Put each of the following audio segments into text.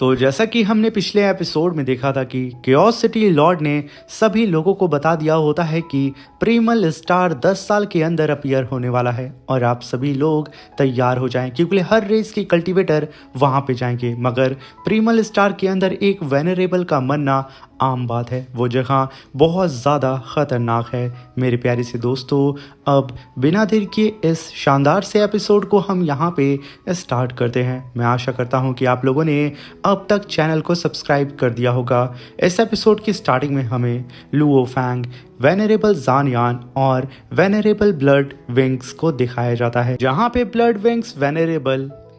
तो जैसा कि हमने पिछले एपिसोड में देखा था कि केओस सिटी लॉर्ड ने सभी लोगों को बता दिया होता है कि प्रीमल स्टार 10 साल के अंदर अपीयर होने वाला है और आप सभी लोग तैयार हो जाएं क्योंकि हर रेस के कल्टीवेटर वहां पे जाएंगे। मगर प्रीमल स्टार के अंदर एक वेनरेबल का मरना आम बात है, वो जगह बहुत ज़्यादा ख़तरनाक है। मेरे प्यारे से दोस्तों, अब बिना देर के इस शानदार से एपिसोड को हम यहाँ पे स्टार्ट करते हैं। मैं आशा करता हूँ कि आप लोगों ने अब तक चैनल को सब्सक्राइब कर दिया होगा। इस एपिसोड की स्टार्टिंग में हमें लुओ फैंग, वेनरेबल ज़ानयान और वेनरेबल ब्लड विंग्स को दिखाया जाता है, जहाँ पे ब्लड विंग्स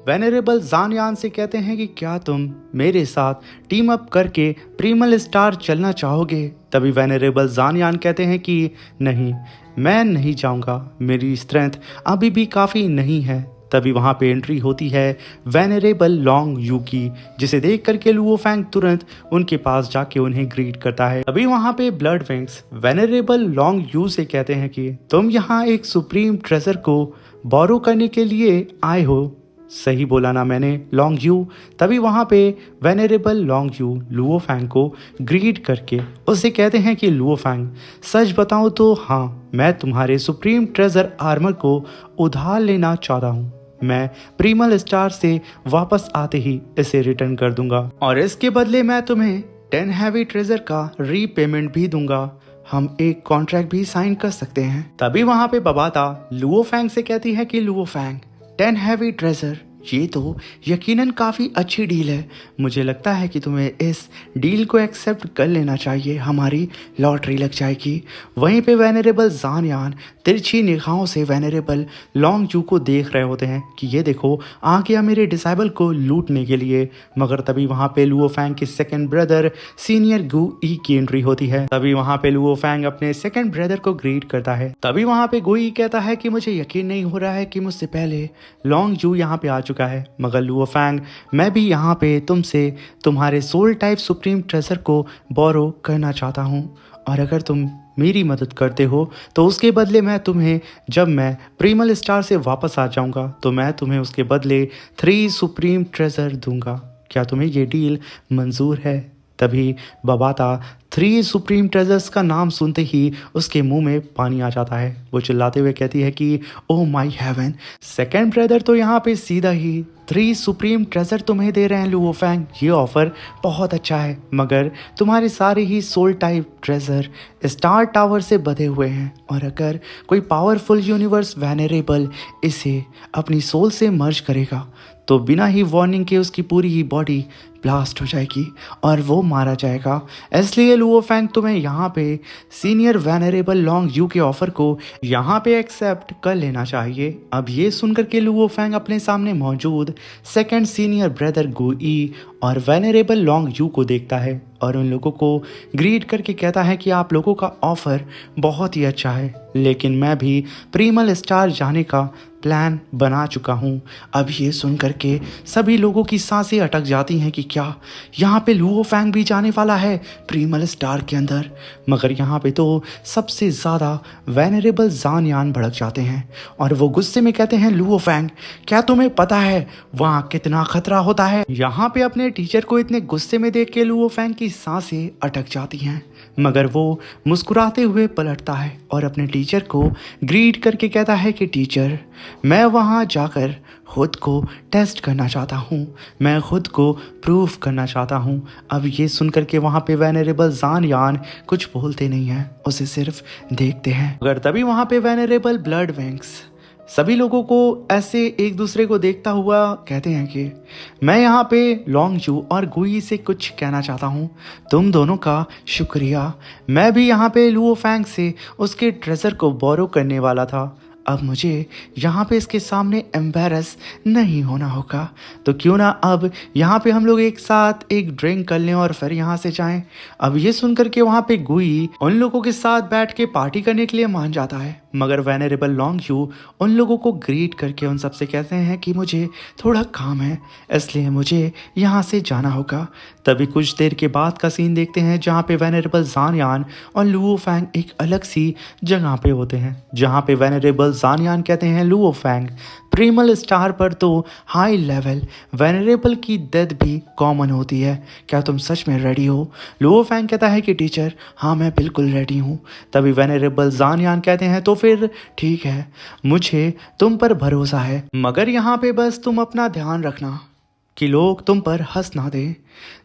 वेनरेबल ज़ानयान से कहते हैं कि क्या तुम मेरे साथ टीम अप करके प्रीमल स्टार चलना चाहोगे। तभी वेनरेबल ज़ानयान कहते हैं कि नहीं, मैं नहीं चाहूँगा, मेरी स्ट्रेंथ अभी भी काफ़ी नहीं है। तभी वहाँ पे एंट्री होती है वेनरेबल लॉन्ग यू की, जिसे देख करके लुओ फैंग तुरंत उनके पास जाके उन्हें ग्रीट करता है। तभी वहाँ पे blood wings venerable Long you से कहते हैं कि तुम यहाँ एक सुप्रीम ट्रेजर को बोरो करने के लिए आए हो। सही बोला ना मैंने, लॉन्ग यू। तभी वहाँ पे venerable Long Yu Luo Fang को ग्रीट करके उसे कहते हैं कि लुओ फैंग, सच बताऊँ तो हाँ, मैं तुम्हारे सुप्रीम ट्रेजर आर्मर को उधार लेना चाहता हूँ। मैं प्रीमल स्टार से वापस आते ही इसे रिटर्न कर दूंगा और इसके बदले मैं तुम्हें 10 हैवी ट्रेजर का रीपेमेंट भी दूंगा। हम एक कॉन्ट्रैक्ट भी साइन कर सकते हैं। तभी वहाँ पे बबाता लुओ फैंग से कहती है कि लुओ फैंग, 10 हैवी ट्रेजर, ये तो यकीनन काफ़ी अच्छी डील है। मुझे लगता है कि तुम्हें इस डील को एक्सेप्ट कर लेना चाहिए, हमारी लॉटरी लग जाएगी। वहीं पे वेनरेबल ज़ानयान तिरछी निगाहों से वेनरेबल लॉन्ग जू को देख रहे होते हैं कि ये देखो आ गया मेरे डिसाइबल को लूटने के लिए। मगर तभी वहाँ पे लुओ फैंग के सेकंड ब्रदर सीनियर गू ई की एंट्री होती है। तभी वहाँ पे लुओ फैंग अपने सेकंड ब्रदर को ग्रीट करता है। तभी वहाँ पे गू ई कहता है कि मुझे यकीन नहीं हो रहा है कि मुझसे पहले लॉन्ग जू यहाँ पे आ चुका है। मगर लुओ फैंग, मैं भी यहाँ पे तुमसे तुम्हारे सोल टाइप सुप्रीम ट्रेजर को बोरो करना चाहता हूँ और अगर तुम मेरी मदद करते हो तो उसके बदले मैं तुम्हें, जब मैं प्रीमल स्टार से वापस आ जाऊँगा तो मैं तुम्हें उसके बदले 3 सुप्रीम ट्रेजर दूंगा। क्या तुम्हें ये डील मंजूर है। तभी बबाता 3 सुप्रीम ट्रेजर्स का नाम सुनते ही उसके मुंह में पानी आ जाता है। वो चिल्लाते हुए कहती है कि oh my heaven, second brother तो यहाँ पे सीधा ही 3 सुप्रीम ट्रेजर तुम्हें दे रहे हैं लुओ फैंग। ये ऑफर बहुत अच्छा है, मगर तुम्हारे सारे ही soul type treasure star tower से बधे हुए हैं और अगर कोई पावरफुल यूनिवर्स वेनरेबल इसे अपनी सोल से मर्ज करेगा तो बिना ही वार्निंग के उसकी पूरी ही बॉडी ब्लास्ट हो जाएगी और वो मारा जाएगा। इसलिए लुओ फैंग, तुम्हें यहाँ पे सीनियर वेनरेबल लॉन्ग यू के ऑफर को यहाँ पे एक्सेप्ट कर लेना चाहिए। अब ये सुनकर के लुओ फैंग अपने सामने मौजूद सेकंड सीनियर ब्रदर गू ई और वेनरेबल लॉन्ग यू को देखता है और उन लोगों को ग्रीट करके कहता है कि आप लोगों का ऑफर बहुत ही अच्छा है, लेकिन मैं भी प्रीमल स्टार जाने का प्लान बना चुका हूँ। अब ये सुन करके सभी लोगों की सांसें अटक जाती हैं कि क्या यहाँ पे लुओ फैंग भी जाने वाला है प्रीमल स्टार के अंदर। मगर यहाँ पे तो सबसे ज़्यादा वेनरेबल ज़ानयान भड़क जाते हैं और वो गुस्से में कहते हैं लुओ फैंग, क्या तुम्हें पता है वहाँ कितना खतरा होता है। यहाँ पे अपने टीचर को इतने गुस्से में देख के लुओ फैंग की सांसें अटक जाती हैं, मगर वो मुस्कुराते हुए पलटता है और अपने टीचर को ग्रीट करके कहता है कि टीचर, मैं वहाँ जाकर खुद को टेस्ट करना चाहता हूँ, मैं खुद को प्रूफ करना चाहता हूँ। अब ये सुनकर के वहाँ पे वेनरेबल ज़ानयान कुछ बोलते नहीं हैं, उसे सिर्फ देखते हैं। मगर तभी वहाँ पे वेनरेबल ब्लड विंग्स सभी लोगों को ऐसे एक दूसरे को देखता हुआ कहते हैं कि मैं यहाँ पे लॉन्ग जू और गुई से कुछ कहना चाहता हूँ। तुम दोनों का शुक्रिया। मैं भी यहाँ पे लुओ फैंग से उसके ट्रेजर को बोरो करने वाला था। अब मुझे यहाँ पे इसके सामने एम्बैरस नहीं होना होगा, तो क्यों ना अब यहाँ पे हम लोग एक साथ एक ड्रिंक कर लें और फिर यहाँ से जाएं। अब ये सुनकर के वहाँ पे गुई उन लोगों के साथ बैठ के पार्टी करने के लिए मान जाता है। मगर वेनरेबल लॉन्ग यू उन लोगों को ग्रीट करके उन सबसे कहते हैं कि मुझे थोड़ा काम है, इसलिए मुझे यहाँ से जाना होगा। तभी कुछ देर के बाद का सीन देखते हैं जहाँ पे वेनरेबल जानियान और लुओ फैंग एक अलग सी जगह पे होते हैं, जहाँ पे वेनरेबल जानियान कहते हैं लुओ फैंग, प्रीमल स्टार पर तो हाई लेवल वेनरेबल की डेथ भी कॉमन होती है, क्या तुम सच में रेडी हो? लुओ फैंग कहता है कि टीचर हाँ मैं बिल्कुल रेडी हूँ। तभी वेनरेबल जानियान कहते हैं तो फिर ठीक है, मुझे तुम पर भरोसा है, मगर यहाँ पे बस तुम अपना ध्यान रखना कि लोग तुम पर हंस ना दें।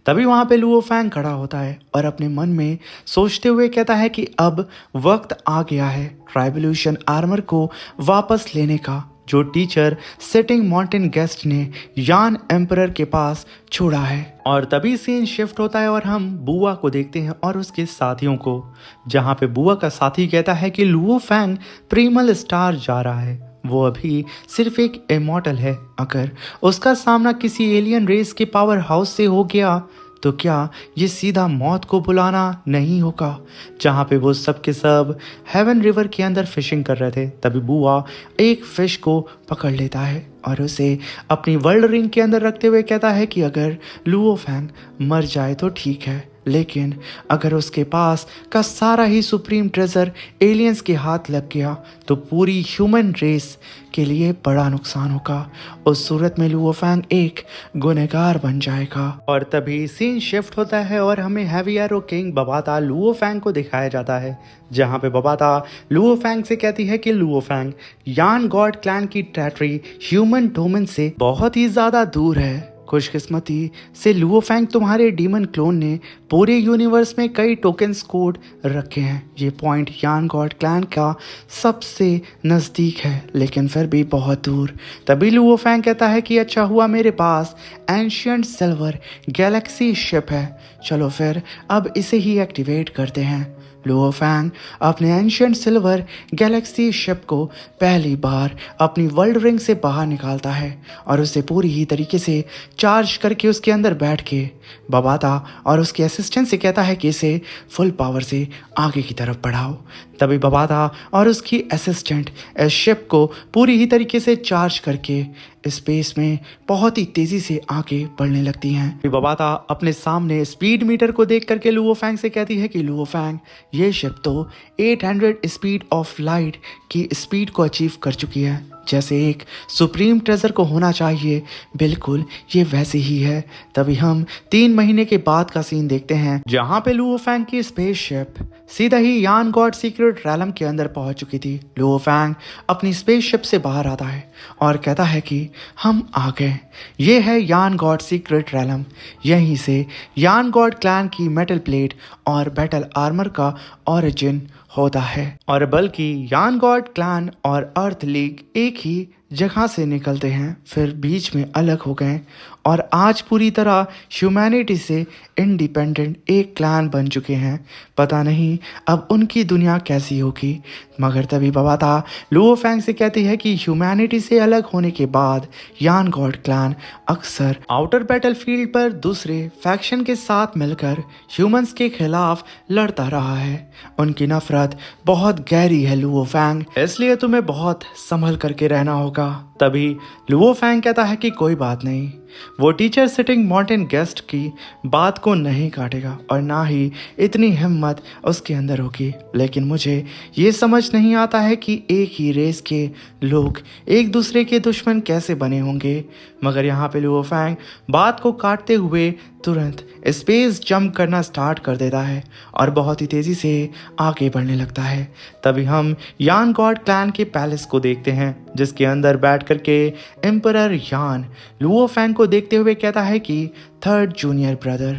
तभी वहाँ पे लुओ फैंग खड़ा होता है और अपने मन में सोचते हुए कहता है कि अब वक्त आ गया है ट्राइबल्यूशन आर्मर को वापस लेने का, जो टीचर सिटिंग माउंटेन गेस्ट ने यान एम्परर के पास छोड़ा है। और तभी सीन शिफ्ट होता है और हम बुआ को देखते हैं और उसके साथियों को, जहाँ पे बुआ का साथी कहता है कि लुओ फैंग प्रीमल स्टार जा रहा है, वो अभी सिर्फ एक इमॉर्टल है, अगर उसका सामना किसी एलियन रेस के पावर हाउस से हो गया तो क्या ये सीधा मौत को बुलाना नहीं होगा। जहाँ पे वो सब के सब हेवन रिवर के अंदर फिशिंग कर रहे थे, तभी बुआ एक फिश को पकड़ लेता है और उसे अपनी वर्ल्ड रिंग के अंदर रखते हुए कहता है कि अगर लुओ फैंग मर जाए तो ठीक है, लेकिन अगर उसके पास का सारा ही सुप्रीम ट्रेजर एलियंस के हाथ लग गया तो पूरी ह्यूमन रेस के लिए बड़ा नुकसान होगा। उस सूरत में लुओ फैंग एक गुनहगार बन जाएगा। और तभी सीन शिफ्ट होता है और हमें heavy arrow king Babata Luo Fang को दिखाया जाता है, जहाँ पे बबाता लुओ फैंग से कहती है कि लुओ फैंग, यान गॉड क्लैन की टेरिटरी ह्यूमन डोमेन से बहुत ही ज़्यादा दूर है। खुशकिस्मती से लुओ फैंग तुम्हारे डीमन क्लोन ने पूरे यूनिवर्स में कई टोकन्स कोड रखे हैं। ये पॉइंट यान गॉड क्लैन का सबसे नज़दीक है, लेकिन फिर भी बहुत दूर। तभी लुओ फैंग कहता है कि अच्छा हुआ मेरे पास एंशिएंट सिल्वर गैलेक्सी शिप है, चलो फिर अब इसे ही एक्टिवेट करते हैं। लुओ फैंग अपने एंशिएंट सिल्वर गैलेक्सी शिप को पहली बार अपनी वर्ल्ड रिंग से बाहर निकालता है और उसे पूरी ही तरीके से चार्ज करके उसके अंदर बैठ के बबाता और उसके असिस्टेंट से कहता है कि इसे फुल पावर से आगे की तरफ बढ़ाओ। तभी बबाता और उसकी असिस्टेंट इस शिप को पूरी ही तरीके से चार्ज करके स्पेस में बहुत ही तेजी से आगे बढ़ने लगती हैं। बबाता अपने सामने स्पीड मीटर को देख करके लुओ फैंग से कहती है कि लुओ फैंग, ये शिप तो 800 स्पीड ऑफ लाइट की स्पीड को अचीव कर चुकी है, जैसे एक सुप्रीम ट्रेजर को होना चाहिए, बिल्कुल ये वैसे ही है। तभी हम 3 महीने के बाद का सीन देखते हैं, जहाँ पे लुओ फैंग की स्पेसशिप सीधा ही यान गॉड सीक्रेट रैलम के अंदर पहुंच चुकी थी। लुओ फैंग अपनी स्पेसशिप से बाहर आता है और कहता है कि हम आ गए, ये है यान गॉड सीक्रेट रैलम, यहीं से यान गॉड क्लैन की मेटल प्लेट और बैटल आर्मर का ओरिजिन होता है। और बल्कि यान गॉड क्लैन और अर्थ लीग एक ही जगह से निकलते हैं, फिर बीच में अलग हो गए और आज पूरी तरह ह्यूमैनिटी से इंडिपेंडेंट एक क्लैन बन चुके हैं। पता नहीं अब उनकी दुनिया कैसी होगी। मगर तभी बबाता लुओ फैंग से कहती है कि ह्यूमैनिटी से अलग होने के बाद यान गॉड क्लैन अक्सर आउटर बैटलफील्ड पर दूसरे फैक्शन के साथ मिलकर ह्यूमंस के खिलाफ लड़ता रहा है। उनकी नफरत बहुत गहरी है लुओ फैंग, इसलिए तुम्हें बहुत संभल करके रहना होगा। तभी लुओ फैंग कहता है कि कोई बात नहीं, वो टीचर सिटिंग माउंटेन गेस्ट की बात को नहीं काटेगा और ना ही इतनी हिम्मत उसके अंदर होगी, लेकिन मुझे ये समझ नहीं आता है कि एक ही रेस के लोग एक दूसरे के दुश्मन कैसे बने होंगे। मगर यहाँ पे लुओ फैंग बात को काटते हुए तुरंत स्पेस जंप करना स्टार्ट कर देता है और बहुत ही तेज़ी से आगे बढ़ने लगता है। तभी हम यान गॉड क्लैन के पैलेस को देखते हैं, जिसके अंदर बैठ करके एम्परर यान लुओ फैंग को देखते हुए कहता है कि थर्ड जूनियर ब्रदर,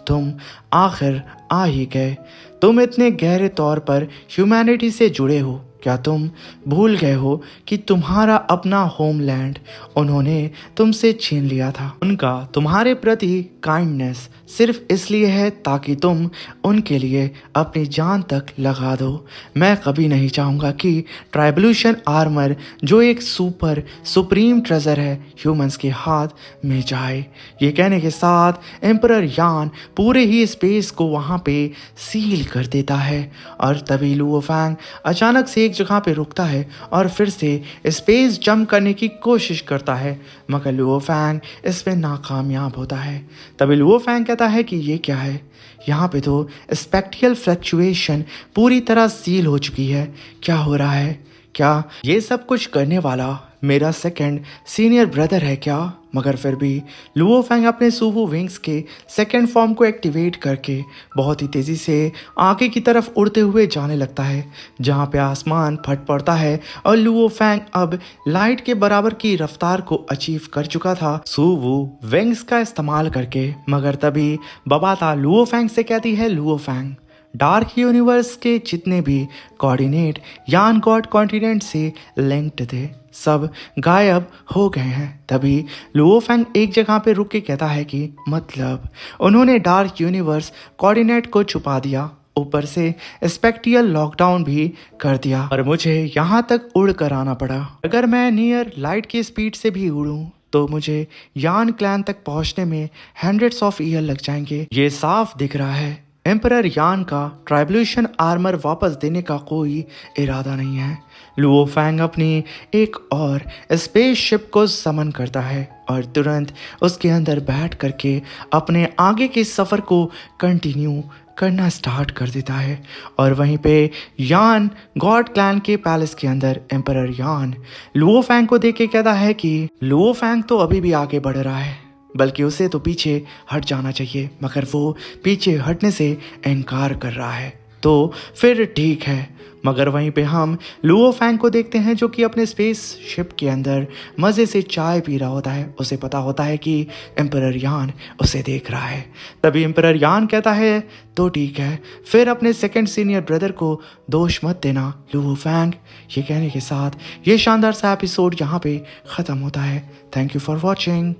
तुम आखिर आ ही गए। तुम इतने गहरे तौर पर ह्यूमैनिटी से जुड़े हो, क्या तुम भूल गए हो कि तुम्हारा अपना होमलैंड उन्होंने तुमसे छीन लिया था? उनका तुम्हारे प्रति काइंडनेस सिर्फ इसलिए है ताकि तुम उनके लिए अपनी जान तक लगा दो। मैं कभी नहीं चाहूँगा कि ट्राइब्यूशन आर्मर, जो एक सुप्रीम ट्रेजर है, ह्यूमंस के हाथ में जाए। ये कहने के साथ एम्परर यान पूरे ही स्पेस को वहाँ पे सील कर देता है और तभी लुओ फैंग अचानक से एक जगह पे रुकता है और फिर से स्पेस जंप करने की कोशिश करता है, मगर लुओ फैंग इसमें नाकामयाब होता है। तभी लुओ फैंग कहता है कि ये क्या है, यहाँ पे तो स्पेक्ट्रियल फ्लक्चुएशन पूरी तरह सील हो चुकी है, क्या हो रहा है? क्या ये सब कुछ करने वाला मेरा सेकंड सीनियर ब्रदर है क्या? मगर फिर भी लुओ फैंग अपने सुवो विंग्स के सेकंड फॉर्म को एक्टिवेट करके बहुत ही तेज़ी से आगे की तरफ उड़ते हुए जाने लगता है, जहाँ पे आसमान फट पड़ता है और लुओ फैंग अब लाइट के बराबर की रफ्तार को अचीव कर चुका था सुवो विंग्स का इस्तेमाल करके। मगर तभी बबाता लुओ फैंग से कहती है, लुओ फैंग, डार्क यूनिवर्स के जितने भी कोऑर्डिनेट यान गॉड कॉन्टिनेंट से लिंक्ड थे, सब गायब हो गए हैं। तभी लुओ फैंग एक जगह पे रुक के कहता है कि मतलब उन्होंने डार्क यूनिवर्स कोऑर्डिनेट को छुपा दिया, ऊपर से स्पेक्ट्रियल लॉकडाउन भी कर दिया और मुझे यहाँ तक उड़ कर आना पड़ा। अगर मैं नियर लाइट की स्पीड से भी उड़ूं तो मुझे यान क्लैन तक पहुंचने में हंड्रेड्स ऑफ ईयर लग जाएंगे। ये साफ दिख रहा है एम्परर यान का ट्राइब्यूशन आर्मर वापस देने का कोई इरादा नहीं है। लुओ फैंग अपनी एक और स्पेसशिप को समन करता है और तुरंत उसके अंदर बैठ करके अपने आगे के सफ़र को कंटिन्यू करना स्टार्ट कर देता है। और वहीं पे यान गॉड क्लैन के पैलेस के अंदर एम्परर यान लुओ फैंग को देख के कहता है कि लुओ फैंग तो अभी भी आगे बढ़ रहा है, बल्कि उसे तो पीछे हट जाना चाहिए, मगर वो पीछे हटने से इनकार कर रहा है। तो फिर ठीक है। मगर वहीं पे हम लुओ फैंग को देखते हैं जो कि अपने स्पेस शिप के अंदर मज़े से चाय पी रहा होता है। उसे पता होता है कि एम्परर यान उसे देख रहा है। तभी एम्परर यान कहता है, तो ठीक है, फिर अपने सेकंड सीनियर ब्रदर को दोष मत देना लुओ फैंग। ये कहने के साथ ये शानदार सा एपिसोड यहाँ पे ख़त्म होता है। Thank you for watching.